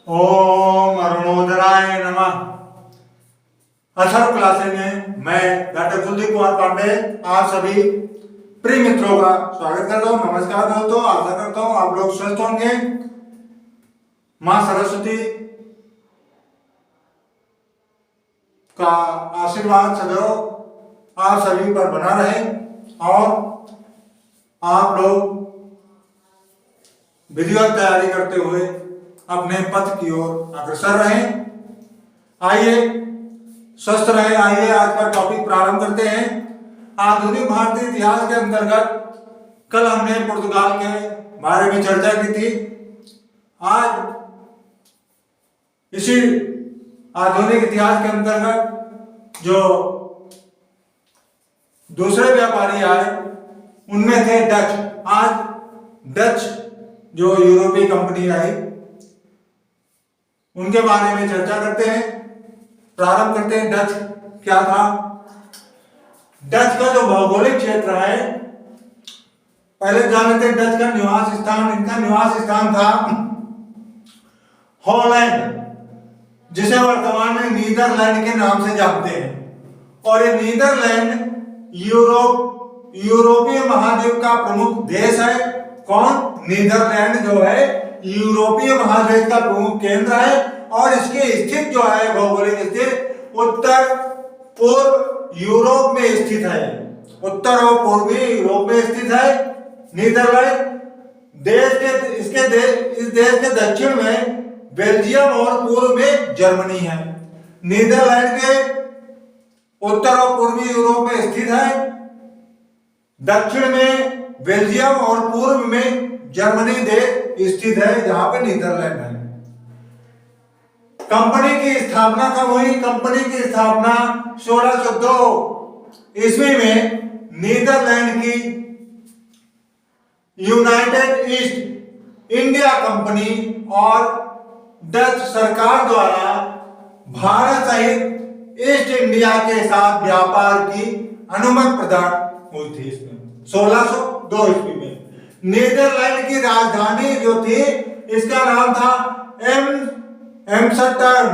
ओम अरुणोदराय नमः। अथर्व क्लासेस में मैं डॉक्टर कुलदीप कुमार पांडे आप सभी प्रिय मित्रों का स्वागत करता हूँ। नमस्कार दोस्तों, आशा करता हूँ आप लोग स्वस्थ होंगे। माँ सरस्वती का आशीर्वाद सदैव आप सभी पर बना रहे और आप लोग विधिवत तैयारी करते हुए अपने पथ की ओर अग्रसर रहें। आइए स्वस्थ रहे। आइए आज का टॉपिक प्रारंभ करते हैं। आधुनिक भारतीय इतिहास के अंतर्गत कल हमने पुर्तगाल के बारे में चर्चा की थी। आज इसी आधुनिक इतिहास के अंतर्गत जो दूसरे व्यापारी आए उनमें थे डच। आज डच जो यूरोपीय कंपनी आई उनके बारे में चर्चा करते हैं। प्रारंभ करते हैं। डच क्या था? डच का जो भौगोलिक क्षेत्र है, पहले जान लेते हैं डच का निवास स्थान। इनका निवास स्थान था हॉलैंड, जिसे वर्तमान में नीदरलैंड के नाम से जानते हैं। और ये नीदरलैंड यूरोपीय महाद्वीप का प्रमुख देश है। कौन? नीदरलैंड जो है यूरोपीय महाद्वीप का प्रमुख केंद्र है और इसकी स्थित जो है भौगोलिक स्थित उत्तर पूर्व यूरोप में स्थित है। उत्तर और पूर्वी यूरोप में स्थित है नीदरलैंड इस देश के दक्षिण में बेल्जियम और पूर्व में जर्मनी है। नीदरलैंड के उत्तर और पूर्वी यूरोप में स्थित है, दक्षिण में बेल्जियम और पूर्व में जर्मनी देश स्थित है, जहां पे नीदरलैंड है। कंपनी की स्थापना कब हुई? कंपनी की स्थापना 1602 ईस्वी में नीदरलैंड की यूनाइटेड ईस्ट इंडिया कंपनी और डच सरकार द्वारा भारत सहित ईस्ट इंडिया के साथ व्यापार की अनुमति प्रदान हुई थी। इसमें 1602 ईस्वी में नीदरलैंड की राजधानी जो थी इसका नाम था एम्स्टर्डम।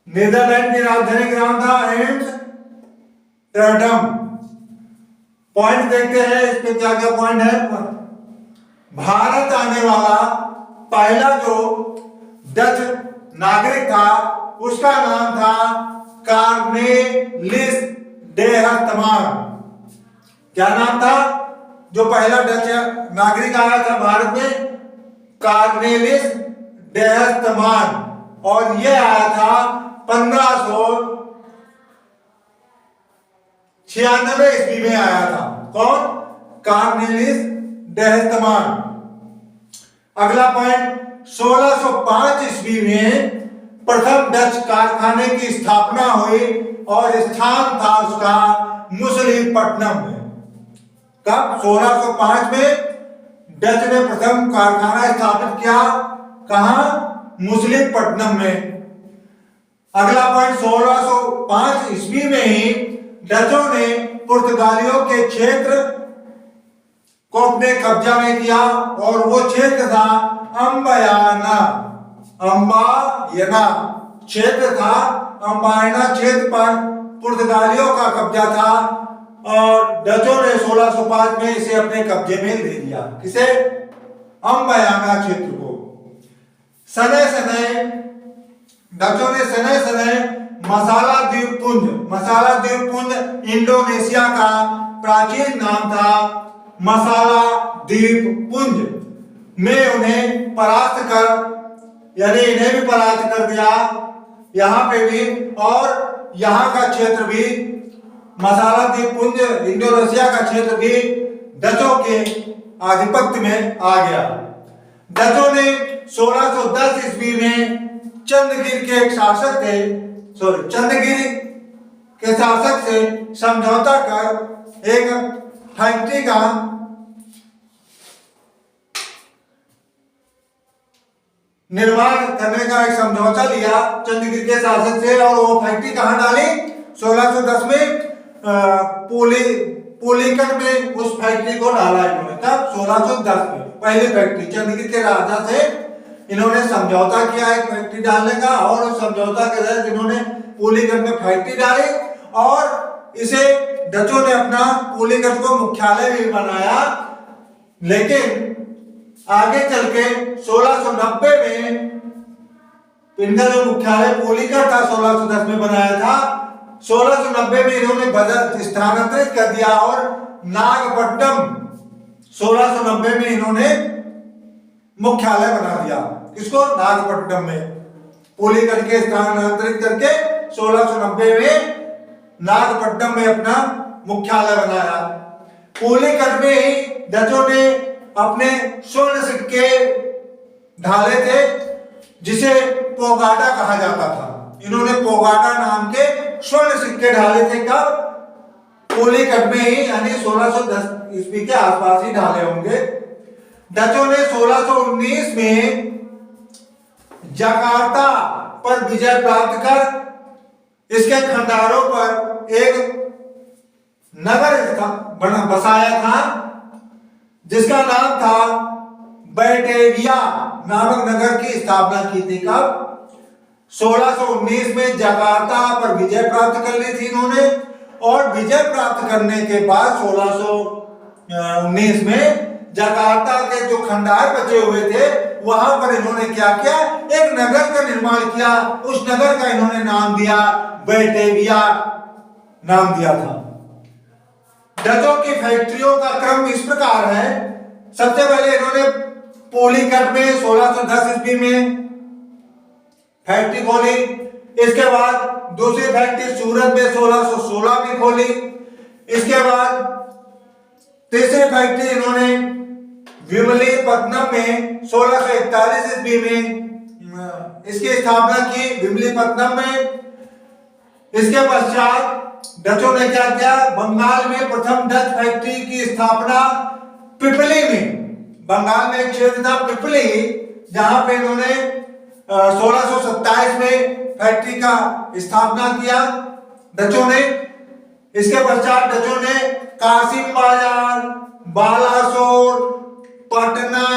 नीदरलैंड की राजधानी का नाम था एम्स्टर्डम। पॉइंट देखते हैं इसमें क्या क्या पॉइंट है। भारत आने वाला पहला जो डच नागरिक था उसका नाम था कार्नेलिस डे हर्टमान। क्या नाम था? जो पहला डच नागरिक आया था भारत में, कार्नेलिस डे हर्टमान। और यह आया था 1596 ईस्वी में आया था। कौन? कार्नेलिस डे हर्टमान। अगला पॉइंट, 1605 ईस्वी में प्रथम डच कारखाने की स्थापना हुई और स्थान था उसका मुसलिपट्टनम में। कब? 1605 में डच ने प्रथम कारखाना स्थापित किया। कहां? मुसलिपट्टनम में। अगला पॉइंट, 1605 ईस्वी में ही डचों ने पुर्तगालियों के क्षेत्र को अपने कब्जा में किया और वो क्षेत्र था अम्बायाना क्षेत्र था। अम्बायाना क्षेत्र पर पुर्तगालियों का कब्जा था और डचों ने 1605 में इसे अपने कब्जे में ले लिया। किसे? अम्बायाना क्षेत्र को। डचों ने सने मसाला द्वीप पुंज इंडोनेशिया का प्राचीन नाम था। मसाला द्वीप पुंज में उन्हें परास्त कर, यानी इन्हें भी परास्त कर दिया यहां पे भी, और यहां का क्षेत्र भी मसाला द्वीप पुंज इंडोनेशिया का क्षेत्र भी डचों के आधिपत्य में आ गया। डचों ने 1610 ईस्वी में चंद्रगिरी के शासक से समझौता कर एक फैक्ट्री का निर्माण करने का एक समझौता लिया चंद्रगिरी के शासक से। और वो फैक्ट्री कहां डाली? 1610 में पुलिकट में उस फैक्ट्री को डाला इन्होंने। तब 1610 में पहली फैक्ट्री चंद्रगिरी के राजा से इन्होंने समझौता किया एक फैक्ट्री डालने का, और उस समझौता के तहत इन्होंने पुलीगढ़ में फैक्ट्री डाली और इसे डचों ने अपना पुलीगढ़ को मुख्यालय भी बनाया। लेकिन आगे चल के 1690 में इनका जो मुख्यालय पुलीगढ़ था 1610 में बनाया था, 1690 में इन्होंने बदल स्थानांतरित कर दिया और नागपट्टनम 1690 में इन्होंने मुख्यालय बना दिया। किसको? नागपट्टनम में पुलीगढ़ के स्थानांतरित करके 1690 में नागपट्टनम में अपना मुख्यालय बनाया। पुलीगढ़ में ही डचों ने अपने स्वर्ण सिक्के ढाले थे जिसे पोगाडा कहा जाता था। इन्होंने पोगाडा नाम के स्वर्ण सिक्के ढाले थे। कब? पुलीगढ़ में ही, यानी 1610 ईस्वी के आसपास ही ढाले होंगे। डचों ने 1619 में जकार्ता पर विजय प्राप्त कर इसके खंडारों पर एक नगर बसाया था जिसका नाम था बैटेविया नामक नगर की स्थापना की थी। कब? 1619 में जकार्ता पर विजय प्राप्त कर ली थी इन्होंने, और विजय प्राप्त करने के बाद 1619 में जकार्ता के जो खंडार बचे हुए थे वहां पर इन्होंने क्या किया? एक नगर का निर्माण किया। उस नगर का इन्होंने नाम दिया बैटेविया नाम दिया था। डचों की फैक्ट्रियों का क्रम इस प्रकार है। सबसे पहले इन्होंने पुलीगढ़ में 1610 ईस्वी में फैक्ट्री खोली। इसके बाद दूसरी फैक्ट्री सूरत में 1616 में खोली। इसके बाद तीसरी फैक्ट्री इन्होंने विमलीपत्तनम में 1641 ईस्वी में इसकी स्थापना की, विमलीपत्तनम में। इसके पश्चात डचों ने क्या किया? बंगाल में प्रथम डच फैक्ट्री की स्थापना पिपली में, बंगाल में एक क्षेत्र था पिपली, जहां पे इन्होंने 1627 में फैक्ट्री का स्थापना किया डचों ने। इसके पश्चात डचों ने कासिम बाजार, बालासोर, पटना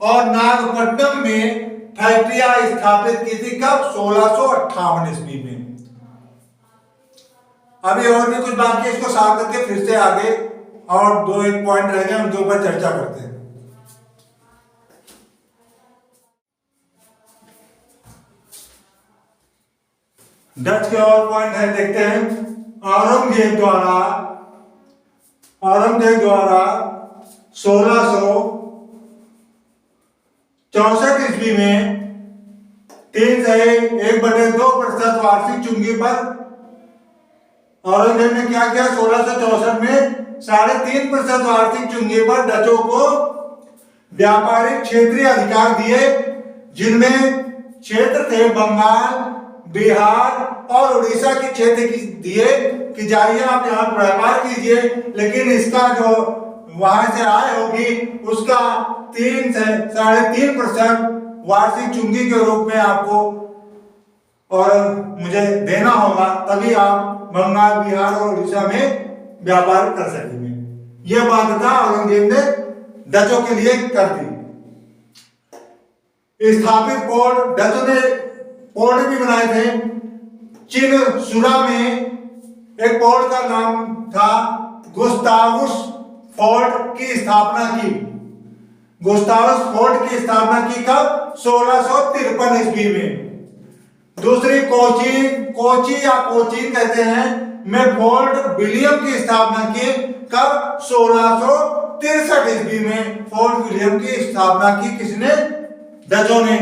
और नागपट्टनम में फैक्ट्रियां स्थापित की थी। कब? 1658 ईस्वी में। अभी और भी कुछ बाकी है, इसको साफ करके फिर से आगे और दो एक पॉइंट रह गए, उनके ऊपर चर्चा करते हैं। डच के और पॉइंट है, देखते हैं। औरंगजेब द्वारा 1664 ईस्वी में 3.1/2% वार्षिक चुंगी पर औरंगजेब ने क्या किया? 1664 में 3.5% वार्षिक चुंगी पर डचों को व्यापारिक क्षेत्रीय अधिकार दिए, जिनमें क्षेत्र थे बंगाल, बिहार और उड़ीसा के क्षेत्र की दिए कि जाइए आप यहाँ व्यापार कीजिए, लेकिन इसका जो वहां से आय होगी उसका 3 से 3.5% वार्षिक चुंगी के रूप में आपको और मुझे देना होगा, तभी आप बंगाल, बिहार और उड़ीसा में व्यापार कर सकेंगे। यह बाध्यता औरंगजेब ने डचों के लिए कर दी। स्थापित पोर्ट, डचों ने पोर्ट भी बनाए थे। चिनसुरा में एक पोर्ट का नाम था गुस्तावुस फोर्ट की स्थापना की। गुस्तावुस फोर्ट की स्थापना की कब? 1653 ईस्वी में। दूसरी कोची या कोचीन कहते हैं में फोर्ट विलियम की स्थापना की। कब? 1663 ईस्वी में फोर्ट विलियम की स्थापना की। किसने? डचों ने।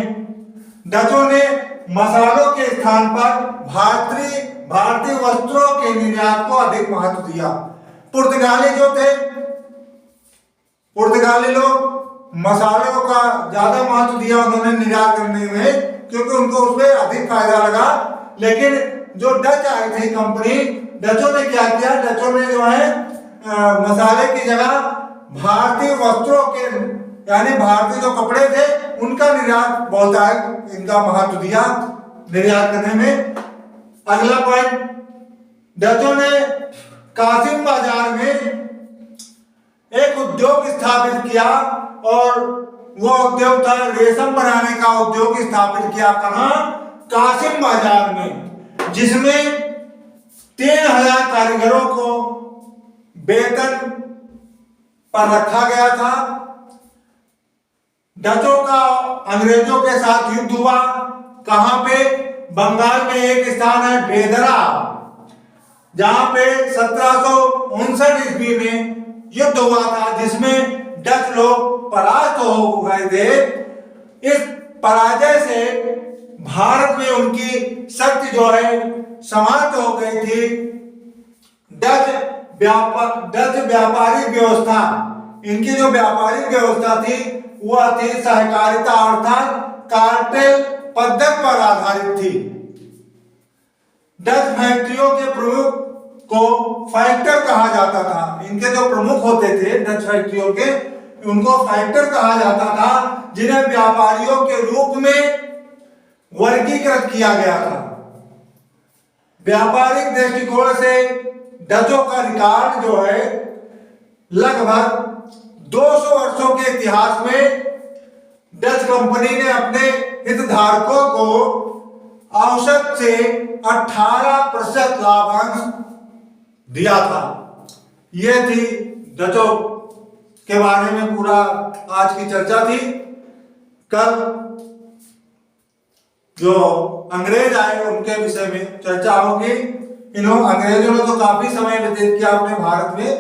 डचों ने मसालों के स्थान पर भारतीय वस्त्रों के निर्यात को अधिक महत्व दिया। पुर्तगाली जो थे, पुर्तगाली लोग मसालों का ज्यादा महत्व दिया उन्होंने निर्यात करने में, क्योंकि उनको उसमें अधिक फायदा लगा। लेकिन जो डच आए थे कंपनी, डचों ने क्या किया? डचों ने जो है मसाले की जगह भारतीय वस्त्रों के, यानी भारतीय जो कपड़े थे उनका निर्यात बहुत इनका महत्व दिया निर्यात करने में। अगला पॉइंट, डचों ने कासिम बाजार में एक उद्योग स्थापित किया और वो उद्योग था रेशम बनाने का उद्योग स्थापित किया कहां? कासिम बाजार में, जिसमें 3000 कारीगरों को वेतन पर रखा गया था। डचों का अंग्रेजों के साथ युद्ध हुआ। कहां पे? बंगाल में एक स्थान है बेदरा, जहां पे 1759 ईस्वी में युद्ध हुआ था, जिसमें डच लोग परास्त हो गए थे। इस पराजय से भारत में उनकी शक्ति जो है समाप्त हो गई थी। डच व्यापारिक व्यवस्था, इनकी जो व्यापारिक व्यवस्था थी वह थी सहकारिता अर्थात कार्टेल पद्धति पर आधारित थी। डच फैक्ट्रियों के प्रमुख को फैक्टर कहा जाता था। इनके जो प्रमुख होते थे डच फैक्ट्रियों के, उनको फैक्टर कहा जाता था, जिन्हें व्यापारियों के रूप में वर्गीकृत किया गया था। व्यापारिक दृष्टिकोण से डचों का रिकॉर्ड जो है लगभग 200 वर्षों के इतिहास में डच कंपनी ने अपने हितधारकों को औसत से 18% लाभांश दिया था। यह थी डचों के बारे में पूरा आज की चर्चा थी। कल जो अंग्रेज आए उनके विषय में चर्चा होगी। अंग्रेजों ने तो काफी समय व्यतीत किया अपने भारत में,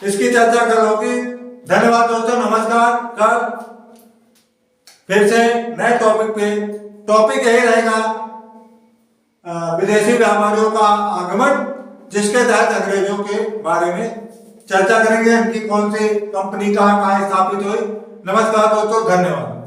इसकी चर्चा कल होगी। धन्यवाद दोस्तों, नमस्कार। कल फिर से नए टॉपिक पे, टॉपिक यही रहेगा विदेशी व्यापारियों का आगमन, जिसके तहत अंग्रेजों के बारे में चर्चा करेंगे। इनकी कौन सी कंपनी कहाँ स्थापित हुई। नमस्कार दोस्तों, धन्यवाद।